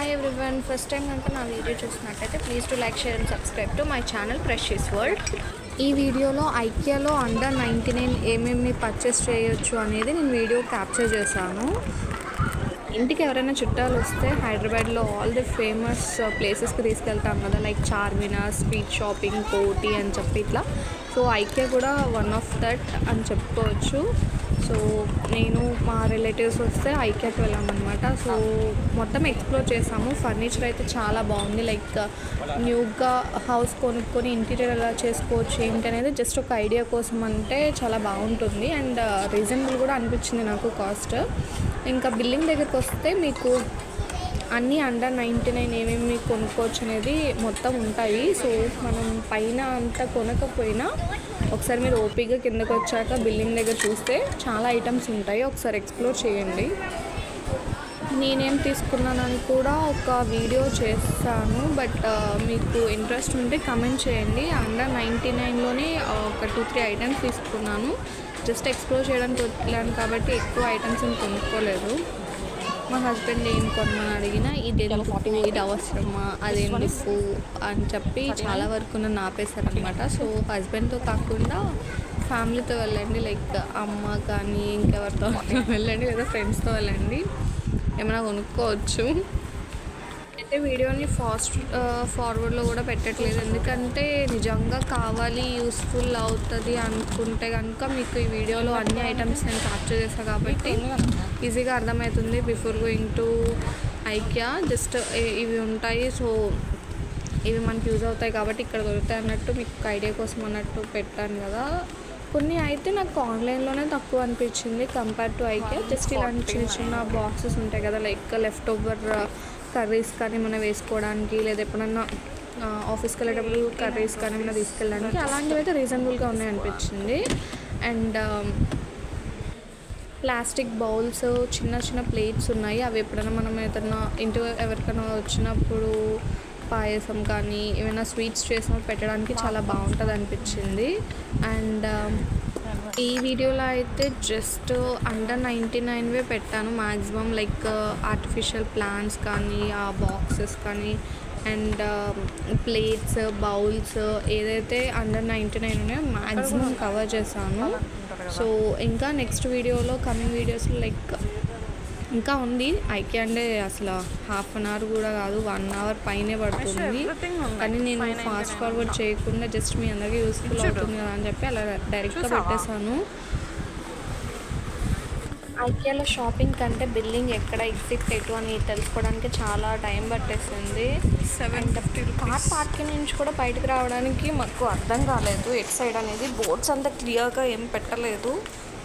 Hi everyone, first time కనుక నా video చూసినట్టయితే please to like, share and subscribe to my channel precious world. ఈ వీడియోలో ఐకియాలో under 99 ఏమేమి పర్చేస్ చేయొచ్చు అనేది నేను వీడియో క్యాప్చర్ చేశాను. ఇంటికి ఎవరైనా చుట్టాలు వస్తే హైదరాబాద్లో ఆల్ ది ఫేమస్ ప్లేసెస్కి తీసుకెళ్తాం కదా, లైక్ చార్మినార్, స్ట్రీట్ షాపింగ్, కోటి అని చెప్పి ఇట్లా. సో ఐకియా కూడా వన్ ఆఫ్ దట్ అని చెప్పుకోవచ్చు. సో నేను మా రిలేటివ్స్ వస్తే ఐకియాకి వెళ్ళామన్నమాట. సో మొత్తం ఎక్స్ప్లోర్ చేసాము. ఫర్నిచర్ అయితే చాలా బాగుంది. లైక్ న్యూగా హౌస్ కొనుక్కొని ఇంటీరియర్ ఎలా చేసుకోవచ్చు ఏంటి అనేది జస్ట్ ఒక ఐడియా కోసం అంటే చాలా బాగుంటుంది. అండ్ రీజనబుల్ కూడా అనిపించింది నాకు కాస్ట్. ఇంకా బిల్లింగ్ దగ్గరికి వస్తే మీకు అన్నీ అండర్ 99 ఏమేమి కొనుక్కోవచ్చు అనేది మొత్తం ఉంటాయి. సో మనం పైన అంతా కొనకపోయినా ఒకసారి మీరు ఓపీగా కిందకు వచ్చాక బిల్లింగ్ దగ్గర చూస్తే చాలా ఐటమ్స్ ఉంటాయి. ఒకసారి ఎక్స్ప్లోర్ చేయండి. నేనేం తీసుకున్నానని కూడా ఒక వీడియో చేస్తాను. బట్ మీకు ఇంట్రెస్ట్ ఉంటే కమెంట్ చేయండి. అండర్ 99లోనే ఒక 2-3 ఐటమ్స్ తీసుకున్నాను. జస్ట్ ఎక్స్ప్లోర్ చేయడానికి వెళ్ళాను కాబట్టి ఎక్కువ ఐటమ్స్ ఏం కొనుక్కోలేదు. మా హస్బెండ్ ఏం కొనమని అడిగినా ఇది ఎందుకు, ఇది అవసరమా, అదెందుకు అని చెప్పి చాలా వరకు నన్ను ఆపేశారనమాట. సో హస్బెండ్తో కాకుండా ఫ్యామిలీతో వెళ్ళండి, లైక్ అమ్మ కానీ ఇంకెవరితో వెళ్ళండి, లేదా ఫ్రెండ్స్తో వెళ్ళండి, ఏమైనా కొనుక్కోవచ్చు. అయితే వీడియోని ఫార్వర్డ్లో కూడా పెట్టట్లేదు, ఎందుకంటే నిజంగా కావాలి, యూస్ఫుల్ అవుతుంది అనుకుంటే కనుక మీకు ఈ వీడియోలో అన్ని ఐటమ్స్ నేను క్యాప్చర్ చేస్తాను కాబట్టి ఈజీగా అర్థమవుతుంది. Before going to IKEA just ఇవి ఉంటాయి. సో ఇవి మనకి యూజ్ అవుతాయి కాబట్టి ఇక్కడ దొరుకుతాయి అన్నట్టు మీకు ఐడియా కోసం అన్నట్టు పెట్టాను కదా. కొన్ని అయితే నాకు ఆన్లైన్లోనే తక్కువ అనిపించింది కంపేర్ టు ఐకియా. జస్ట్ ఇలాంటి చిన్న చిన్న బాక్సెస్ ఉంటాయి కదా, లైక్ లెఫ్ట్ ఓవర్ కర్రీస్ కానీ మనం వేసుకోవడానికి, లేదా ఎప్పుడన్నా ఆఫీస్కి వెళ్ళేటప్పుడు కర్రీస్ కానీ మనం తీసుకెళ్ళడానికి, అలాంటివి అయితే రీజనబుల్గా ఉన్నాయి అనిపించింది. అండ్ ప్లాస్టిక్ బౌల్స్, చిన్న చిన్న ప్లేట్స్ ఉన్నాయి. అవి ఎప్పుడైనా మనం ఏదైనా ఎవరికైనా వచ్చినప్పుడు పాయసం కానీ ఏమైనా స్వీట్స్ చేసినప్పుడు పెట్టడానికి చాలా బాగుంటుంది అనిపించింది. అండ్ ఈ వీడియోలో అయితే జస్ట్ అండర్ 99వే పెట్టాను మ్యాక్సిమం, లైక్ ఆర్టిఫిషియల్ ప్లాంట్స్ కానీ, ఆ బాక్సెస్ కానీ, అండ్ ప్లేట్స్, బౌల్స్ ఏదైతే అండర్ 99 ఉన్నాయో మ్యాక్సిమం కవర్ చేశాను. సో ఇంకా నెక్స్ట్ వీడియోలో, కమింగ్ వీడియోస్లో లైక్ ఇంకా ఉంది. ఐకియా అంటే అసలు హాఫ్ అన్ అవర్ కూడా కాదు, 1 అవర్ పైనే పడుతుంది. కానీ నేను ఫాస్ట్ ఫార్వర్డ్ చేయకుండా జస్ట్ మీ అందరికీ యూస్ఫుల్ అవుతుంది కదా అని చెప్పి అలా డైరెక్ట్గా పెట్టేశాను. ఐకియాలో షాపింగ్ కంటే బిల్లింగ్ ఎక్కడ ఎగ్జిట్ ఎటు అని తెలుసుకోవడానికి చాలా టైం పట్టేసింది. కార్ పార్కింగ్ నుంచి కూడా బయటకు రావడానికి మాకు అర్థం కాలేదు ఎట్ సైడ్ అనేది. బోర్డ్స్ అంతా క్లియర్గా ఏం పెట్టలేదు.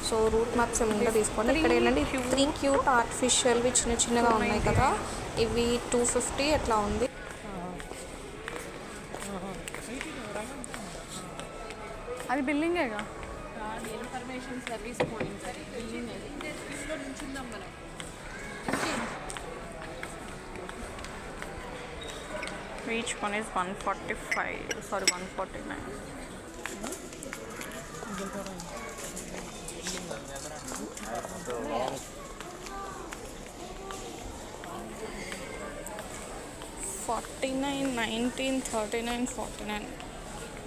సో రూట్ మ్యాప్స్ ఏమైనా తీసుకోండి. ఇక్కడ ఏంటంటే 3 క్యూట్ ఆర్టిఫిషియల్వి చిన్న చిన్నగా ఉన్నాయి కదా, ఇవి 250 ఎట్లా ఉంది. అది బిల్డింగేగా, ఇన్ఫర్మేషన్ సర్వీస్ పాయింట్ బిల్డింగ్ అది. each one is 145, sorry 149. $49, $19, $39, $49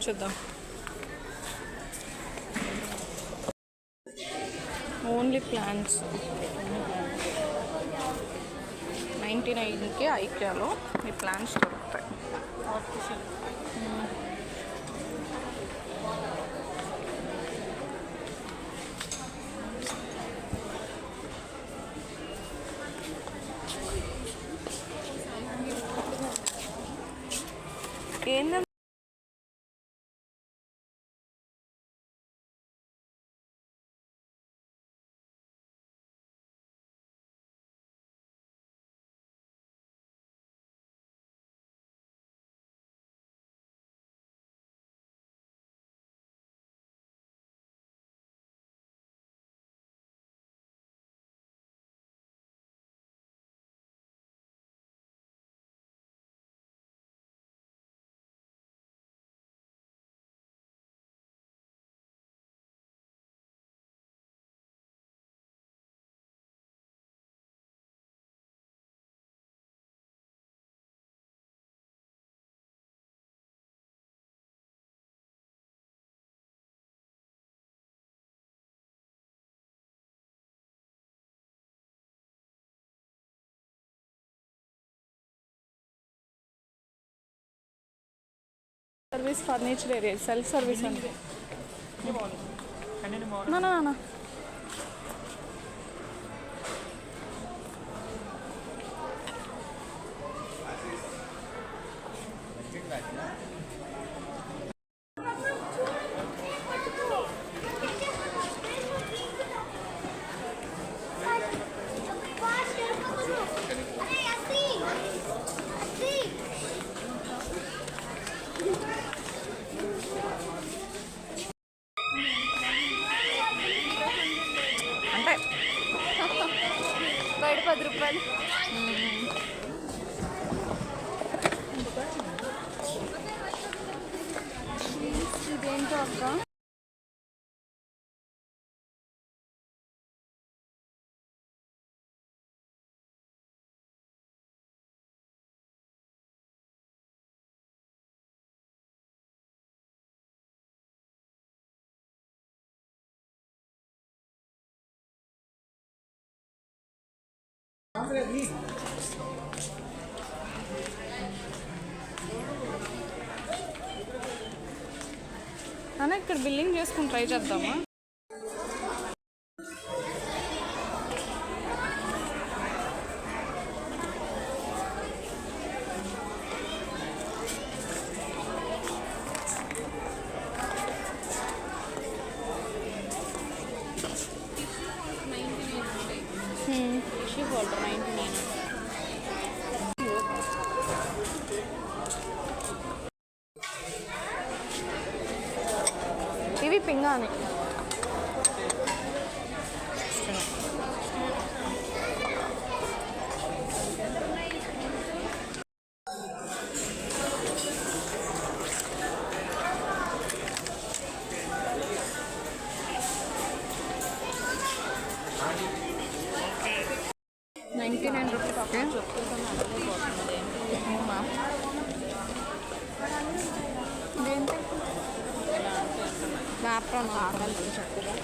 చూద్దాం. ఓన్లీ ప్లాంట్స్ 99కి ఐకియాలో ఈ ప్లాంట్స్ దొరుకుతాయి. ఏంటంటే service furniture area self service అండి. నా అంటే బయట 10 రూపాయలు. ఇదేంటో అక్క. అన్న ఇక్కడ బిల్లింగ్ చేసుకుని ట్రై చేద్దామా? Tissue holder 99. ఇవి పింగాని. ₹99. ఓకే ఇదేంటి? మ్యాప్రాన్ చక్కగా